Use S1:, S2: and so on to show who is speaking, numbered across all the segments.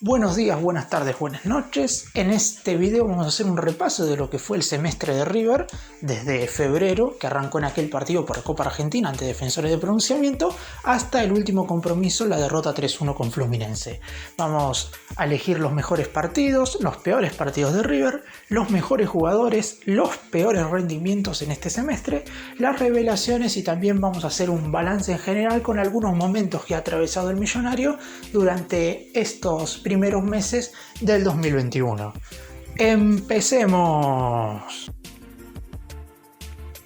S1: Buenos días, buenas tardes, buenas noches. En este video vamos a hacer un repaso de lo que fue el semestre de River desde febrero, que arrancó en aquel partido por Copa Argentina ante Defensores de Pronunciamiento, hasta el último compromiso, la derrota 3-1 con Fluminense. Vamos a elegir los mejores partidos, los peores partidos de River, los mejores jugadores, los peores rendimientos en este semestre, las revelaciones y también vamos a hacer un balance en general con algunos momentos que ha atravesado el millonario durante estos primeros meses del 2021. ¡Empecemos!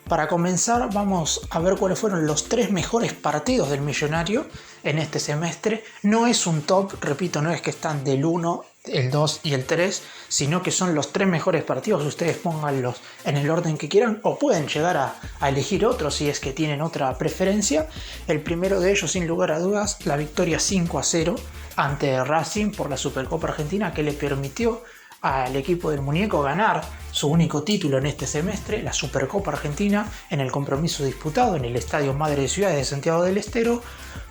S1: Para comenzar vamos a ver cuáles fueron los 3 mejores partidos del millonario en este semestre. No es un top, repito, no es que están del 1, el 2 y el 3, sino que son los 3 mejores partidos. Ustedes pónganlos en el orden que quieran o pueden llegar a elegir otros si es que tienen otra preferencia. El primero de ellos, sin lugar a dudas, la victoria 5-0 ante Racing por la Supercopa Argentina, que le permitió al equipo del Muñeco ganar su único título en este semestre, la Supercopa Argentina, en el compromiso disputado en el Estadio Madre de Ciudades de Santiago del Estero,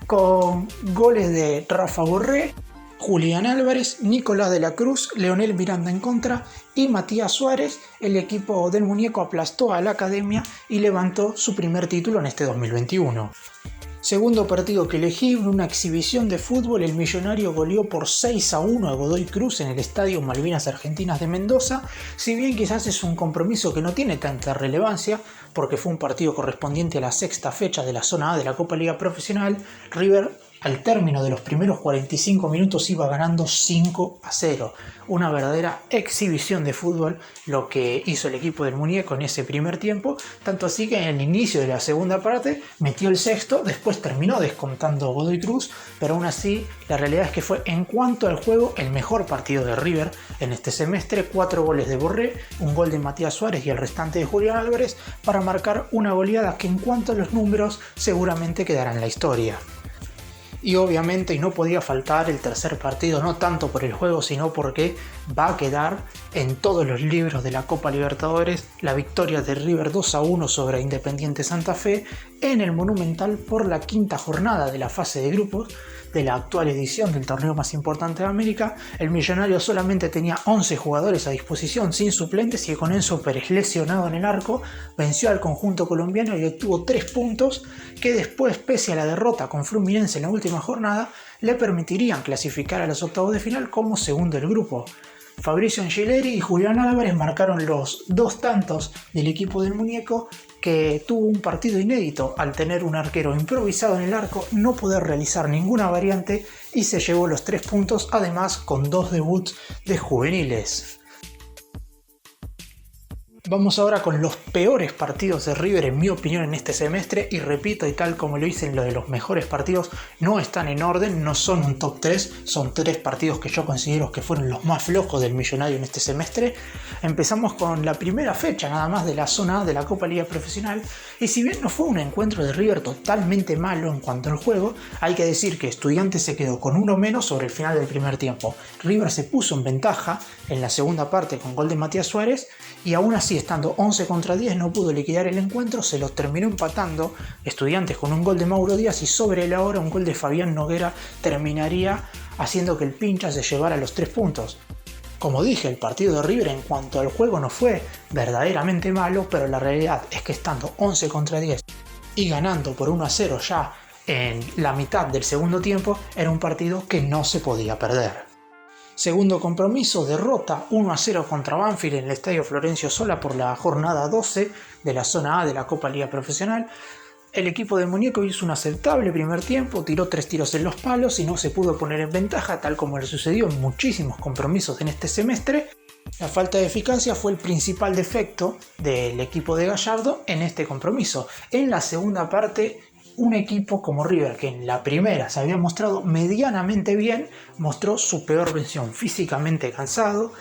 S1: con goles de Rafa Borré, Julián Álvarez, Nicolás de la Cruz, Leonel Miranda en contra y Matías Suárez. El equipo del Muñeco aplastó a la Academia y levantó su primer título en este 2021. Segundo partido que elegí, una exhibición de fútbol. El millonario goleó por 6-1 a Godoy Cruz en el Estadio Malvinas Argentinas de Mendoza. Si bien quizás es un compromiso que no tiene tanta relevancia, porque fue un partido correspondiente a la sexta fecha de la zona A de la Copa Liga Profesional, River al término de los primeros 45 minutos iba ganando 5-0. Una verdadera exhibición de fútbol lo que hizo el equipo del Muñeco en ese primer tiempo, tanto así que en el inicio de la segunda parte metió el sexto, después terminó descontando Godoy Cruz, pero aún así la realidad es que fue, en cuanto al juego, el mejor partido de River en este semestre. 4 goles de Borré, un gol de Matías Suárez y el restante de Julián Álvarez para marcar una goleada que, en cuanto a los números, seguramente quedará en la historia. Y obviamente, y no podía faltar, el tercer partido, no tanto por el juego, sino porque va a quedar en todos los libros de la Copa Libertadores, la victoria de River 2-1 sobre Independiente Santa Fe en el Monumental por la quinta jornada de la fase de grupos de la actual edición del torneo más importante de América. El millonario solamente tenía 11 jugadores a disposición sin suplentes y con Enzo Pérez lesionado en el arco venció al conjunto colombiano y obtuvo 3 puntos que después, pese a la derrota con Fluminense en la última jornada, le permitirían clasificar a los octavos de final como segundo del grupo. Fabricio Angileri y Julián Álvarez marcaron los 2 tantos del equipo del Muñeco, que tuvo un partido inédito al tener un arquero improvisado en el arco, no poder realizar ninguna variante y se llevó los 3 puntos, además con 2 debuts de juveniles. Vamos ahora con los peores partidos de River, en mi opinión, en este semestre. Y repito, y tal como lo hice en lo de los mejores partidos, no están en orden, no son un top 3, son 3 partidos que yo considero que fueron los más flojos del millonario en este semestre. Empezamos con la primera fecha nada más de la zona A de la Copa Liga Profesional, y si bien no fue un encuentro de River totalmente malo en cuanto al juego, hay que decir que Estudiantes se quedó con 1 menos sobre el final del primer tiempo. River se puso en ventaja en la segunda parte con gol de Matías Suárez, y aún así, estando 11 contra 10, no pudo liquidar el encuentro. Se los terminó empatando Estudiantes con un gol de Mauro Díaz, y sobre la hora un gol de Fabián Noguera terminaría haciendo que el Pincha se llevara los 3 puntos. Como dije, el partido de River en cuanto al juego no fue verdaderamente malo, pero la realidad es que, estando 11 contra 10 y ganando por 1-0 ya en la mitad del segundo tiempo, era un partido que no se podía perder. Segundo compromiso, derrota 1-0 contra Banfield en el Estadio Florencio Sola por la jornada 12 de la zona A de la Copa Liga Profesional. El equipo de Muñeco hizo un aceptable primer tiempo, tiró 3 tiros en los palos y no se pudo poner en ventaja, tal como le sucedió en muchísimos compromisos en este semestre. La falta de eficacia fue el principal defecto del equipo de Gallardo en este compromiso. En la segunda parte, un equipo como River, que en la primera se había mostrado medianamente bien, mostró su peor versión, físicamente cansado,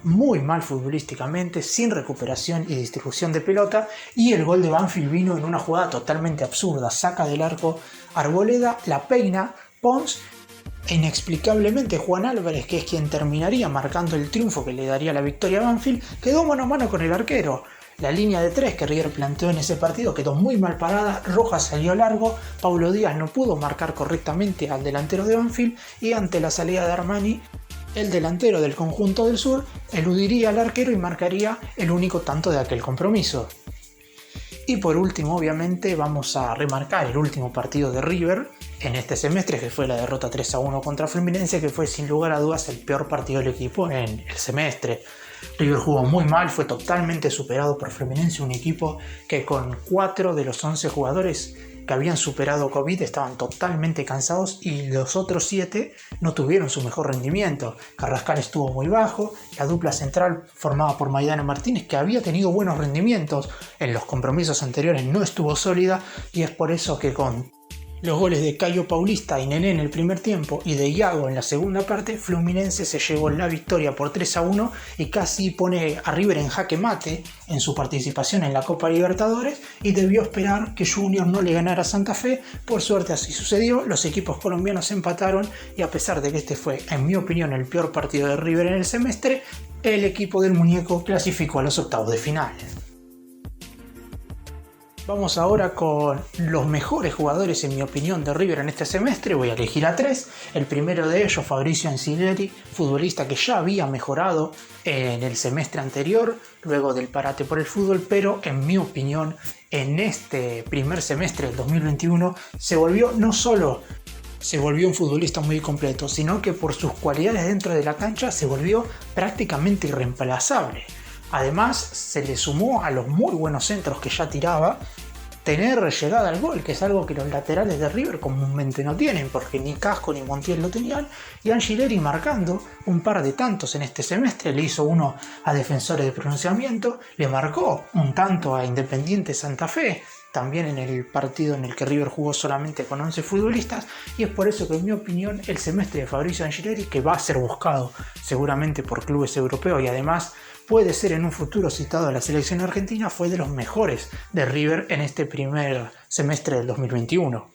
S1: muy mal futbolísticamente, sin recuperación y distribución de pelota, y el gol de Banfield vino en una jugada totalmente absurda. Saca del arco Arboleda, la peina Pons, e inexplicablemente Juan Álvarez, que es quien terminaría marcando el triunfo que le daría la victoria a Banfield, quedó mano a mano con el arquero. La línea de 3 que River planteó en ese partido quedó muy mal parada, Rojas salió largo, Paulo Díaz no pudo marcar correctamente al delantero de Banfield, y ante la salida de Armani El delantero del conjunto del sur eludiría al arquero y marcaría el único tanto de aquel compromiso. Y por último, obviamente, vamos a remarcar el último partido de River en este semestre, que fue la derrota 3-1 contra Fluminense, que fue sin lugar a dudas el peor partido del equipo en el semestre. River jugó muy mal, fue totalmente superado por Fluminense, un equipo que con 4 de los 11 jugadores que habían superado COVID estaban totalmente cansados y los otros 7 no tuvieron su mejor rendimiento. Carrascal estuvo muy bajo, la dupla central formada por Maidana Martínez, que había tenido buenos rendimientos en los compromisos anteriores, no estuvo sólida, y es por eso que con los goles de Caio Paulista y Nené en el primer tiempo y de Iago en la segunda parte, Fluminense se llevó la victoria por 3-1 y casi pone a River en jaque mate en su participación en la Copa Libertadores, y debió esperar que Junior no le ganara a Santa Fe. Por suerte así sucedió, los equipos colombianos empataron y a pesar de que este fue, en mi opinión, el peor partido de River en el semestre, el equipo del muñeco clasificó a los octavos de final. Vamos ahora con los mejores jugadores, en mi opinión, de River en este semestre. Voy a elegir a 3. El primero de ellos, Fabricio Anzilleri, futbolista que ya había mejorado en el semestre anterior, luego del parate por el fútbol, pero en mi opinión, en este primer semestre del 2021, no solo se volvió un futbolista muy completo, sino que por sus cualidades dentro de la cancha se volvió prácticamente irreemplazable. Además, se le sumó a los muy buenos centros que ya tiraba tener llegada al gol, que es algo que los laterales de River comúnmente no tienen, porque ni Casco ni Montiel lo tenían, y Angileri marcando un par de tantos en este semestre. Le hizo uno a Defensores de Pronunciamiento, le marcó un tanto a Independiente Santa Fe, también en el partido en el que River jugó solamente con 11 futbolistas, y es por eso que, en mi opinión, el semestre de Fabricio Angileri, que va a ser buscado seguramente por clubes europeos y además puede ser en un futuro citado a la selección argentina, fue de los mejores de River en este primer semestre del 2021.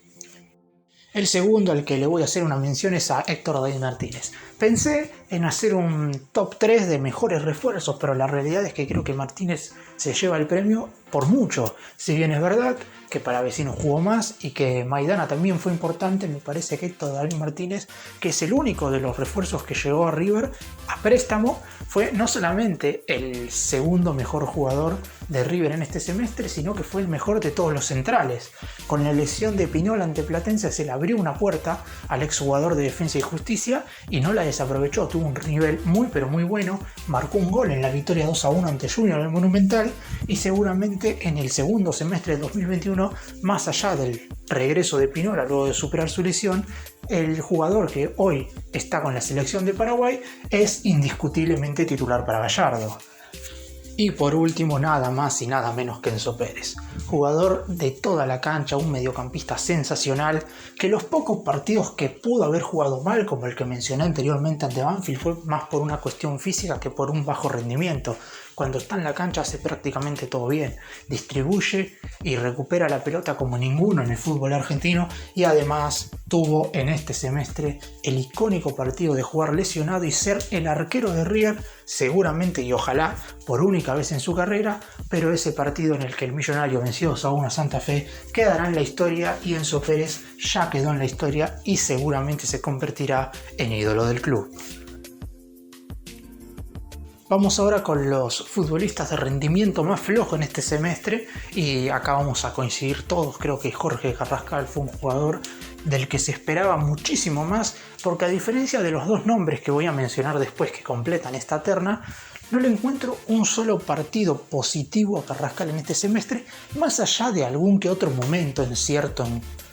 S1: El segundo al que le voy a hacer una mención es a Héctor David Martínez. Pensé en hacer un top 3 de mejores refuerzos, pero la realidad es que creo que Martínez se lleva el premio por mucho. Si bien es verdad que para Vecino jugó más y que Maidana también fue importante, me parece que Héctor David Martínez, que es el único de los refuerzos que llegó a River a préstamo, fue no solamente el segundo mejor jugador de River en este semestre, sino que fue el mejor de todos los centrales. Con la lesión de Pinol ante Platense se le abrió una puerta al exjugador de Defensa y Justicia y no la desaprovechó. Tuvo un nivel muy pero muy bueno, marcó un gol en la victoria 2-1 ante Junior en el Monumental, y seguramente en el segundo semestre del 2021, más allá del regreso de Pinola luego de superar su lesión, el jugador que hoy está con la selección de Paraguay es indiscutiblemente titular para Gallardo. Y por último, nada más y nada menos que Enzo Pérez, jugador de toda la cancha, un mediocampista sensacional, que los pocos partidos que pudo haber jugado mal, como el que mencioné anteriormente ante Banfield, fue más por una cuestión física que por un bajo rendimiento. Cuando está en la cancha hace prácticamente todo bien, distribuye y recupera la pelota como ninguno en el fútbol argentino, y además tuvo en este semestre el icónico partido de jugar lesionado y ser el arquero de River, seguramente y ojalá por única vez en su carrera, pero ese partido en el que el Millonario venció 2-1 a Santa Fe quedará en la historia, y Enzo Pérez ya quedó en la historia y seguramente se convertirá en ídolo del club. Vamos ahora con los futbolistas de rendimiento más flojo en este semestre, y acá vamos a coincidir todos. Creo que Jorge Carrascal fue un jugador del que se esperaba muchísimo más, porque a diferencia de los dos nombres que voy a mencionar después que completan esta terna, no le encuentro un solo partido positivo a Carrascal en este semestre, más allá de algún que otro momento en cierto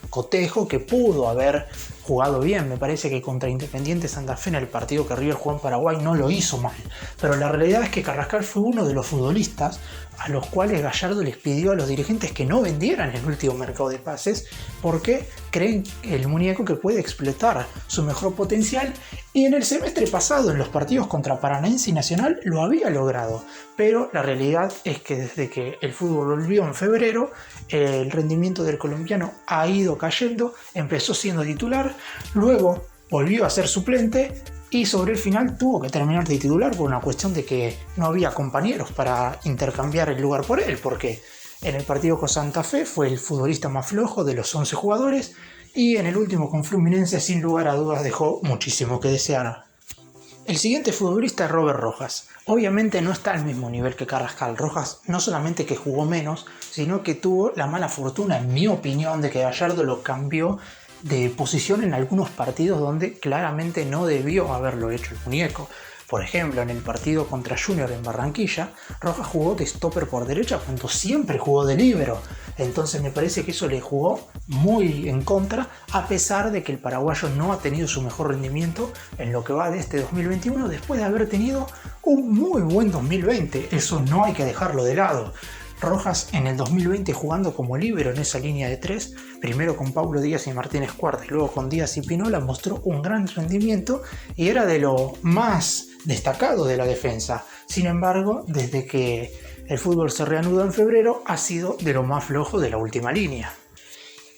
S1: cotejo que pudo haber jugado bien. Me parece que contra Independiente Santa Fe en el partido que River jugó en Paraguay no lo hizo mal, pero la realidad es que Carrascal fue uno de los futbolistas a los cuales Gallardo les pidió a los dirigentes que no vendieran el último mercado de pases, porque creen el muñeco que puede explotar su mejor potencial, y en el semestre pasado en los partidos contra Paranaense y Nacional lo había logrado, pero la realidad es que desde que el fútbol volvió en febrero, el rendimiento del colombiano ha ido cayendo. Empezó siendo titular, luego volvió a ser suplente y sobre el final tuvo que terminar de titular por una cuestión de que no había compañeros para intercambiar el lugar por él, porque en el partido con Santa Fe fue el futbolista más flojo de los 11 jugadores, y en el último con Fluminense sin lugar a dudas dejó muchísimo que desear. El siguiente futbolista es Robert Rojas. Obviamente no está al mismo nivel que Carrascal. Rojas no solamente que jugó menos, sino que tuvo la mala fortuna, en mi opinión, de que Gallardo lo cambió de posición en algunos partidos donde claramente no debió haberlo hecho el muñeco. Por ejemplo, en el partido contra Junior en Barranquilla, Rojas jugó de stopper por derecha cuando siempre jugó de líbero. Entonces me parece que eso le jugó muy en contra, a pesar de que el paraguayo no ha tenido su mejor rendimiento en lo que va de este 2021, después de haber tenido un muy buen 2020. Eso no hay que dejarlo de lado. Rojas en el 2020 jugando como líbero en esa línea de 3, primero con Paulo Díaz y Martínez Cuarta y luego con Díaz y Pinola, mostró un gran rendimiento y era de lo más destacado de la defensa. Sin embargo, desde que el fútbol se reanudó en febrero, ha sido de lo más flojo de la última línea.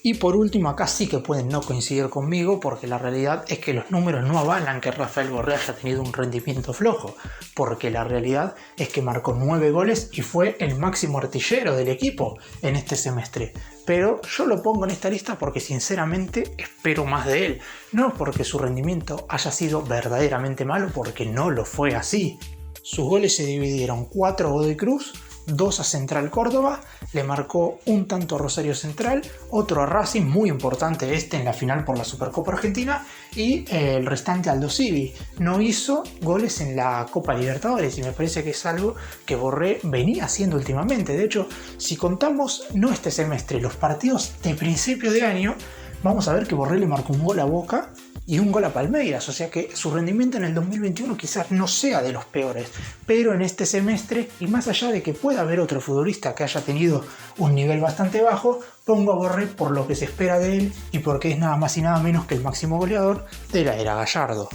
S1: Y por último, acá sí que pueden no coincidir conmigo, porque la realidad es que los números no avalan que Rafael Borré haya tenido un rendimiento flojo, porque la realidad es que marcó 9 goles y fue el máximo artillero del equipo en este semestre. Pero yo lo pongo en esta lista porque sinceramente espero más de él, no porque su rendimiento haya sido verdaderamente malo, porque no lo fue así. Sus goles se dividieron: 4 a Godoy Cruz, 2 a Central Córdoba, le marcó un tanto a Rosario Central, otro a Racing, muy importante en la final por la Supercopa Argentina, y el restante Aldo Civi. No hizo goles en la Copa Libertadores y me parece que es algo que Borré venía haciendo últimamente. De hecho, si contamos no este semestre, los partidos de principio de año, vamos a ver que Borré le marcó un gol a Boca y un gol a Palmeiras, o sea que su rendimiento en el 2021 quizás no sea de los peores, pero en este semestre, y más allá de que pueda haber otro futbolista que haya tenido un nivel bastante bajo, pongo a Borré por lo que se espera de él y porque es nada más y nada menos que el máximo goleador de la era Gallardo.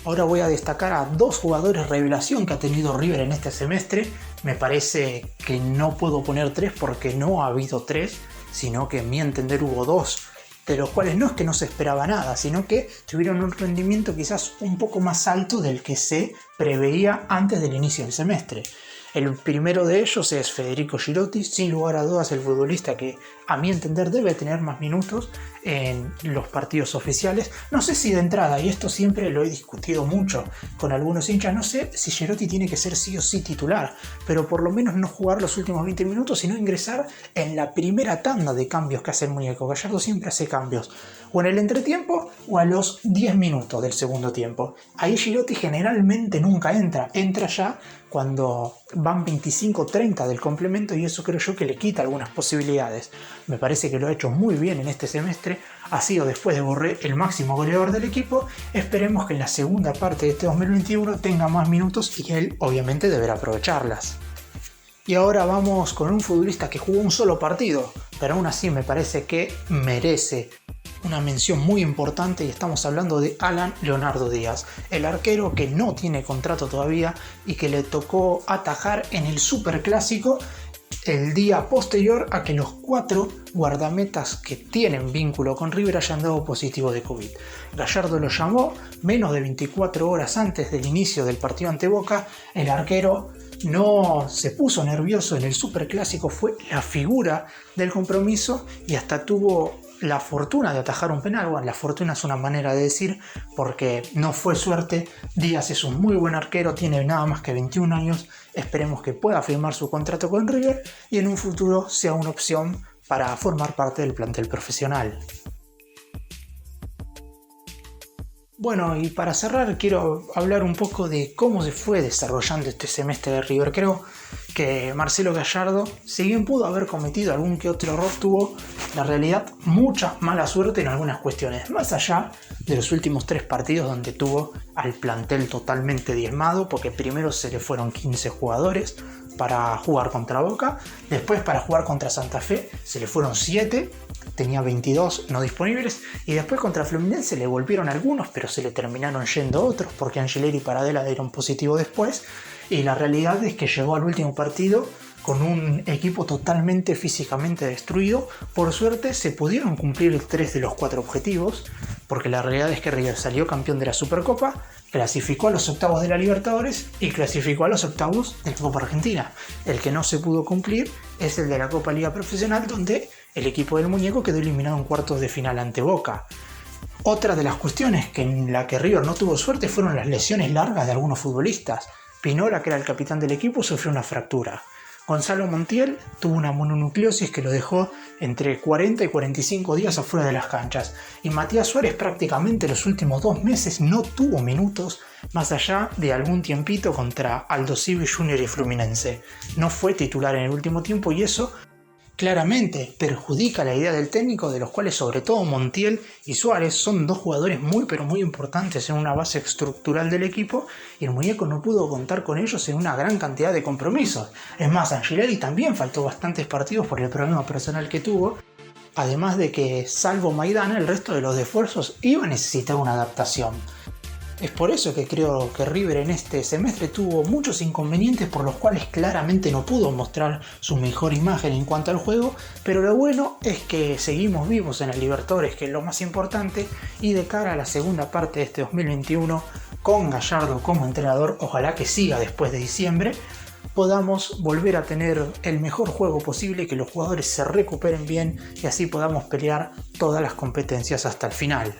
S1: Ahora voy a destacar a 2 jugadores revelación que ha tenido River en este semestre. Me parece que no puedo poner 3 porque no ha habido 3, sino que en mi entender hubo 2, de los cuales no es que no se esperaba nada, sino que tuvieron un rendimiento quizás un poco más alto del que se preveía antes del inicio del semestre. El primero de ellos es Federico Girotti, sin lugar a dudas el futbolista que a mi entender debe tener más minutos en los partidos oficiales. No sé si de entrada, y esto siempre lo he discutido mucho con algunos hinchas, no sé si Girotti tiene que ser sí o sí titular, pero por lo menos no jugar los últimos 20 minutos, sino ingresar en la primera tanda de cambios que hace el muñeco. Gallardo siempre hace cambios, o en el entretiempo o a los 10 minutos del segundo tiempo. Ahí Girotti generalmente nunca entra ya cuando van 25-30 del complemento, y eso creo yo que le quita algunas posibilidades. Me parece que lo ha hecho muy bien en este semestre, ha sido después de Borré el máximo goleador del equipo. Esperemos que en la segunda parte de este 2021 tenga más minutos y él obviamente deberá aprovecharlas. Y ahora vamos con un futbolista que jugó un solo partido, pero aún así me parece que merece una mención muy importante, y estamos hablando de Alan Leonardo Díaz, el arquero que no tiene contrato todavía y que le tocó atajar en el Superclásico el día posterior a que los 4 guardametas que tienen vínculo con River hayan dado positivo de COVID. Gallardo lo llamó menos de 24 horas antes del inicio del partido ante Boca. El arquero no se puso nervioso en el Superclásico, fue la figura del compromiso y hasta tuvo la fortuna de atajar un penal. Bueno, la fortuna es una manera de decir, porque no fue suerte. Díaz es un muy buen arquero, tiene nada más que 21 años, esperemos que pueda firmar su contrato con River y en un futuro sea una opción para formar parte del plantel profesional. Bueno, y para cerrar quiero hablar un poco de cómo se fue desarrollando este semestre de River. Creo que Marcelo Gallardo, si bien pudo haber cometido algún que otro error, tuvo la realidad mucha mala suerte en algunas cuestiones, más allá de los últimos 3 partidos donde tuvo al plantel totalmente diezmado, porque primero se le fueron 15 jugadores para jugar contra Boca, después para jugar contra Santa Fe se le fueron 7, tenía 22 no disponibles, y después contra Fluminense le volvieron algunos, pero se le terminaron yendo otros porque Angileri y Paradela dieron positivo después, y la realidad es que llegó al último partido con un equipo totalmente físicamente destruido. Por suerte se pudieron cumplir 3 de los 4 objetivos, porque la realidad es que River salió campeón de la Supercopa, clasificó a los octavos de la Libertadores y clasificó a los octavos de la Copa Argentina. El que no se pudo cumplir es el de la Copa Liga Profesional, donde el equipo del muñeco quedó eliminado en cuartos de final ante Boca. Otra de las cuestiones en la que River no tuvo suerte fueron las lesiones largas de algunos futbolistas. Pinola, que era el capitán del equipo, sufrió una fractura. Gonzalo Montiel tuvo una mononucleosis que lo dejó entre 40 y 45 días afuera de las canchas. Y Matías Suárez prácticamente los últimos 2 meses no tuvo minutos más allá de algún tiempito contra Aldo Civi Junior y Fluminense. No fue titular en el último tiempo y eso claramente perjudica la idea del técnico, de los cuales sobre todo Montiel y Suárez son dos jugadores muy pero muy importantes en una base estructural del equipo, y el muñeco no pudo contar con ellos en una gran cantidad de compromisos. Es más, Angileri también faltó bastantes partidos por el problema personal que tuvo, además de que salvo Maidana el resto de los esfuerzos iba a necesitar una adaptación. Es por eso que creo que River en este semestre tuvo muchos inconvenientes por los cuales claramente no pudo mostrar su mejor imagen en cuanto al juego, pero lo bueno es que seguimos vivos en el Libertadores, que es lo más importante, y de cara a la segunda parte de este 2021, con Gallardo como entrenador, ojalá que siga después de diciembre, podamos volver a tener el mejor juego posible y que los jugadores se recuperen bien y así podamos pelear todas las competencias hasta el final.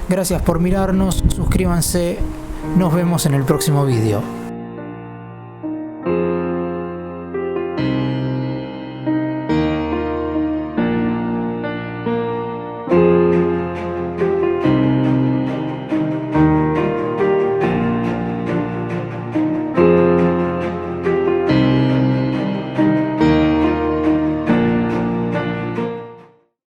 S1: Gracias por mirarnos, suscríbanse, nos vemos en el próximo vídeo.